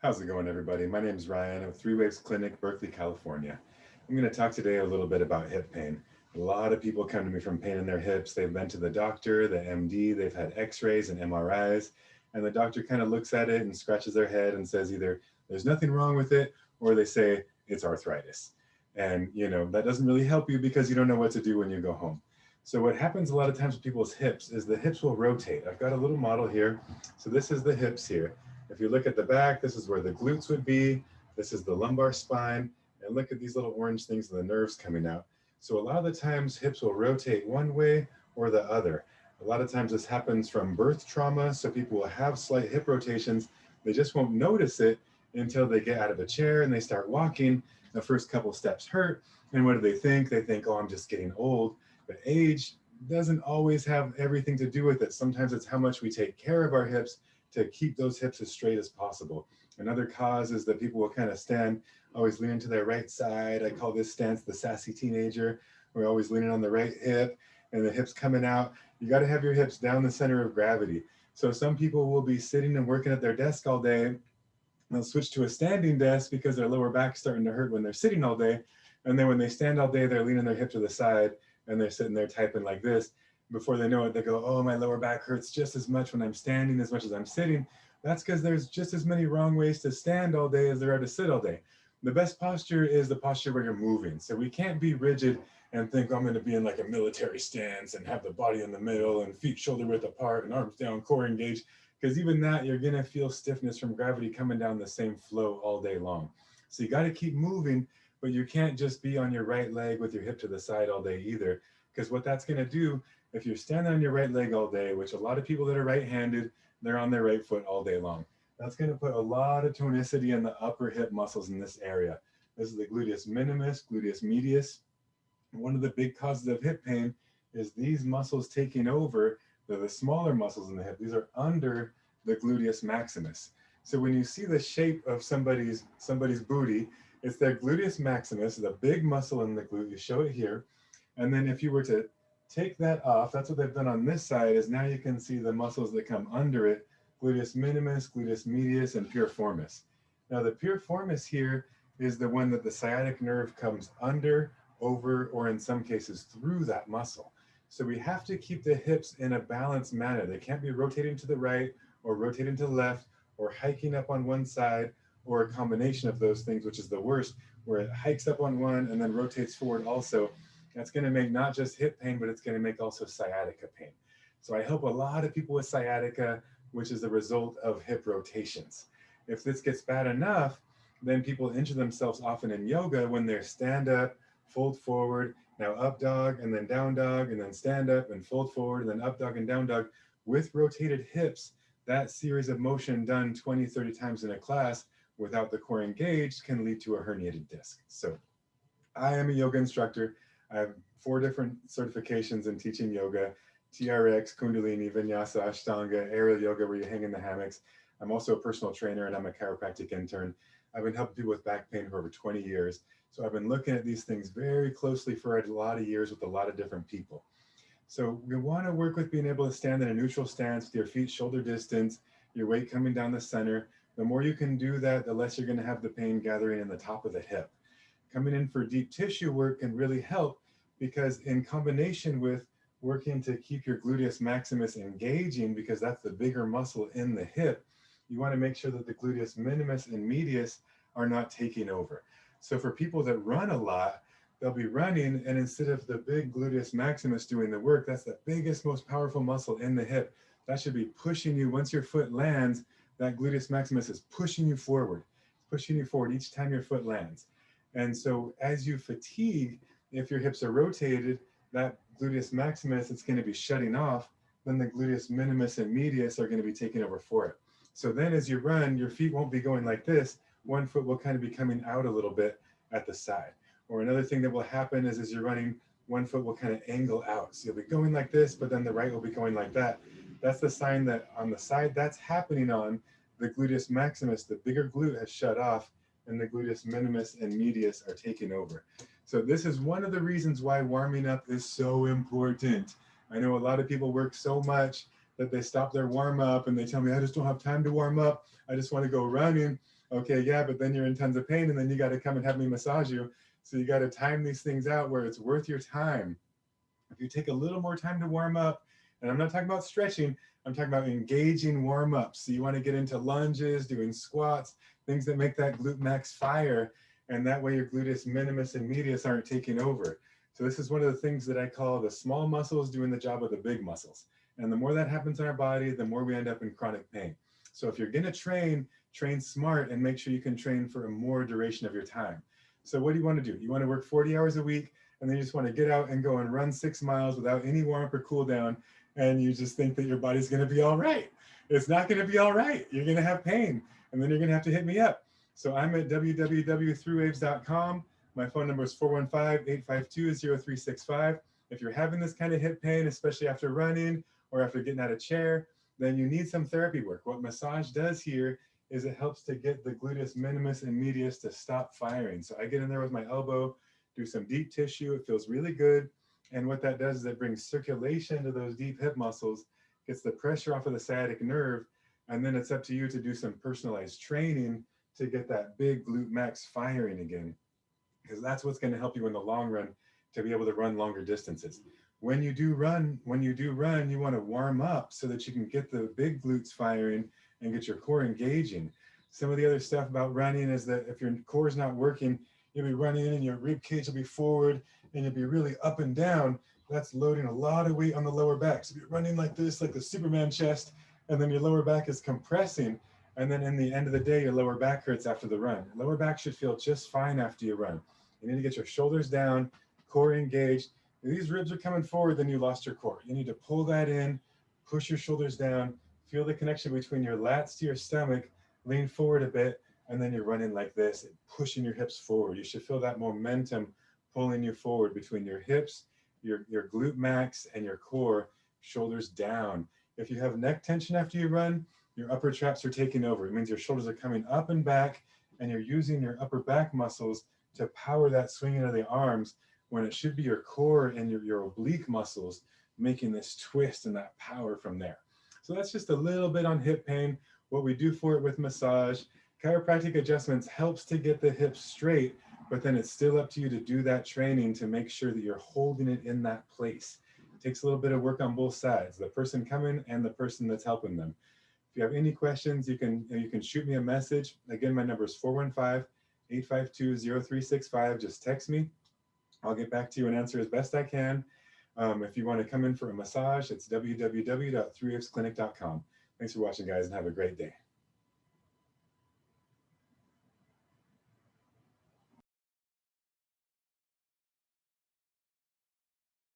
How's it going, everybody? My name is Ryan. I'm with Three Waves Clinic, Berkeley, California. I'm going to talk today a little bit about hip pain. A lot of people come to me from pain in their hips. They've been to the doctor, the MD, they've had x-rays and MRIs, and the doctor kind of looks at it and scratches their head and says either there's nothing wrong with it or they say it's arthritis. And, that doesn't really help you because you don't know what to do when you go home. So what happens a lot of times with people's hips is the hips will rotate. I've got a little model here. So this is the hips here. If you look at the back, this is where the glutes would be. This is the lumbar spine. And look at these little orange things, the nerves coming out. So a lot of the times hips will rotate one way or the other. A lot of times this happens from birth trauma. So people will have slight hip rotations. They just won't notice it until they get out of a chair and they start walking. The first couple steps hurt. And what do they think? They think, oh, I'm just getting old. But age doesn't always have everything to do with it. Sometimes it's how much we take care of our hips to keep those hips as straight as possible. Another cause is that people will kind of stand, always leaning to their right side. I call this stance the sassy teenager. We're always leaning on the right hip and the hips coming out. You got to have your hips down the center of gravity. So some people will be sitting and working at their desk all day. They'll switch to a standing desk because their lower back's starting to hurt when they're sitting all day. And then when they stand all day, they're leaning their hip to the side and they're sitting there typing like this. Before they know it, they go, oh, my lower back hurts just as much when I'm standing as much as I'm sitting. That's because there's just as many wrong ways to stand all day as there are to sit all day. The best posture is the posture where you're moving. So we can't be rigid and think I'm going to be in like a military stance and have the body in the middle and feet shoulder width apart and arms down, core engaged. Because even that, you're going to feel stiffness from gravity coming down the same flow all day long. So you got to keep moving, but you can't just be on your right leg with your hip to the side all day either. Because what that's going to do, if you're standing on your right leg all day, which a lot of people that are right-handed, they're on their right foot all day long. That's going to put a lot of tonicity in the upper hip muscles in this area. This is the gluteus minimus, gluteus medius. One of the big causes of hip pain is these muscles taking over. They're the smaller muscles in the hip. These are under the gluteus maximus. So when you see the shape of somebody's booty, it's their gluteus maximus, the big muscle in the glute. You show it here. And then if you were to take that off, that's what they've done on this side, is now you can see the muscles that come under it, gluteus minimus, gluteus medius, and piriformis. Now the piriformis here is the one that the sciatic nerve comes under, over, or in some cases through that muscle. So we have to keep the hips in a balanced manner. They can't be rotating to the right or rotating to the left or hiking up on one side or a combination of those things, which is the worst, where it hikes up on one and then rotates forward also. That's going to make not just hip pain, but it's going to make also sciatica pain. So I help a lot of people with sciatica, which is the result of hip rotations. If this gets bad enough, then people injure themselves often in yoga when they're stand up, fold forward, now up dog, and then down dog, and then stand up and fold forward, and then up dog and down dog with rotated hips. That series of motion done 20, 30 times in a class without the core engaged can lead to a herniated disc. So I am a yoga instructor. I have 4 different certifications in teaching yoga: TRX, Kundalini, Vinyasa, Ashtanga, aerial yoga where you hang in the hammocks. I'm also a personal trainer and I'm a chiropractic intern. I've been helping people with back pain for over 20 years. So I've been looking at these things very closely for a lot of years with a lot of different people. So we want to work with being able to stand in a neutral stance with your feet shoulder distance, your weight coming down the center. The more you can do that, the less you're going to have the pain gathering in the top of the hip. Coming in for deep tissue work can really help because in combination with working to keep your gluteus maximus engaging, because that's the bigger muscle in the hip, you want to make sure that the gluteus minimus and medius are not taking over. So for people that run a lot, they'll be running, and instead of the big gluteus maximus doing the work, that's the biggest, most powerful muscle in the hip. That should be pushing you. Once your foot lands, that gluteus maximus is pushing you forward, pushing you forward each time your foot lands. And so as you fatigue, if your hips are rotated, that gluteus maximus, it's going to be shutting off. Then the gluteus minimus and medius are going to be taking over for it. So then as you run, your feet won't be going like this. One foot will kind of be coming out a little bit at the side. Or another thing that will happen is as you're running, one foot will kind of angle out. So you'll be going like this, but then the right will be going like that. That's the sign that on the side that's happening on, the gluteus maximus, the bigger glute has shut off, and the gluteus minimus and medius are taking over. So this is one of the reasons why warming up is so important. I know a lot of people work so much that they stop their warm up and they tell me, I just don't have time to warm up. I just want to go running. Okay, yeah, but then you're in tons of pain and then you got to come and have me massage you. So you got to time these things out where it's worth your time. If you take a little more time to warm up, and I'm not talking about stretching, I'm talking about engaging warm ups. So you want to get into lunges, doing squats, things that make that glute max fire. And that way your gluteus minimus and medius aren't taking over. So this is one of the things that I call the small muscles doing the job of the big muscles. And the more that happens in our body, the more we end up in chronic pain. So if you're going to train, train smart and make sure you can train for a more duration of your time. So what do you want to do? You want to work 40 hours a week, and then you just want to get out and go and run 6 miles without any warm up or cool down, and you just think that your body's going to be all right. It's not going to be all right. You're going to have pain, and then you're going to have to hit me up. So I'm at www.throughwaves.com. My phone number is 415-852-0365. If you're having this kind of hip pain, especially after running or after getting out of chair, then you need some therapy work. What massage does here is it helps to get the gluteus minimus and medius to stop firing. So I get in there with my elbow, do some deep tissue. It feels really good. And what that does is it brings circulation to those deep hip muscles, gets the pressure off of the sciatic nerve, and then it's up to you to do some personalized training to get that big glute max firing again, because that's what's going to help you in the long run to be able to run longer distances. When you do run, you want to warm up so that you can get the big glutes firing and get your core engaging. Some of the other stuff about running is that if your core is not working, you'll be running and your rib cage will be forward and you'll be really up and down. That's loading a lot of weight on the lower back. So you're running like this, like the Superman chest, and then your lower back is compressing. And then in the end of the day, your lower back hurts after the run. Your lower back should feel just fine after you run. You need to get your shoulders down, core engaged. If these ribs are coming forward, then you lost your core. You need to pull that in, push your shoulders down, feel the connection between your lats to your stomach, lean forward a bit, and then you're running like this and pushing your hips forward. You should feel that momentum pulling you forward between your hips, your glute max, and your core, shoulders down. If you have neck tension after you run, your upper traps are taking over. It means your shoulders are coming up and back, and you're using your upper back muscles to power that swinging of the arms when it should be your core and your oblique muscles making this twist and that power from there. So that's just a little bit on hip pain, what we do for it with massage. Chiropractic adjustments helps to get the hips straight, but then it's still up to you to do that training to make sure that you're holding it in that place. It takes a little bit of work on both sides, the person coming and the person that's helping them. If you have any questions, you can shoot me a message. Again, my number is 415-852-0365. Just text me. I'll get back to you and answer as best I can. If you want to come in for a massage, it's www.throughwavesclinic.com. Thanks for watching, guys, and have a great day.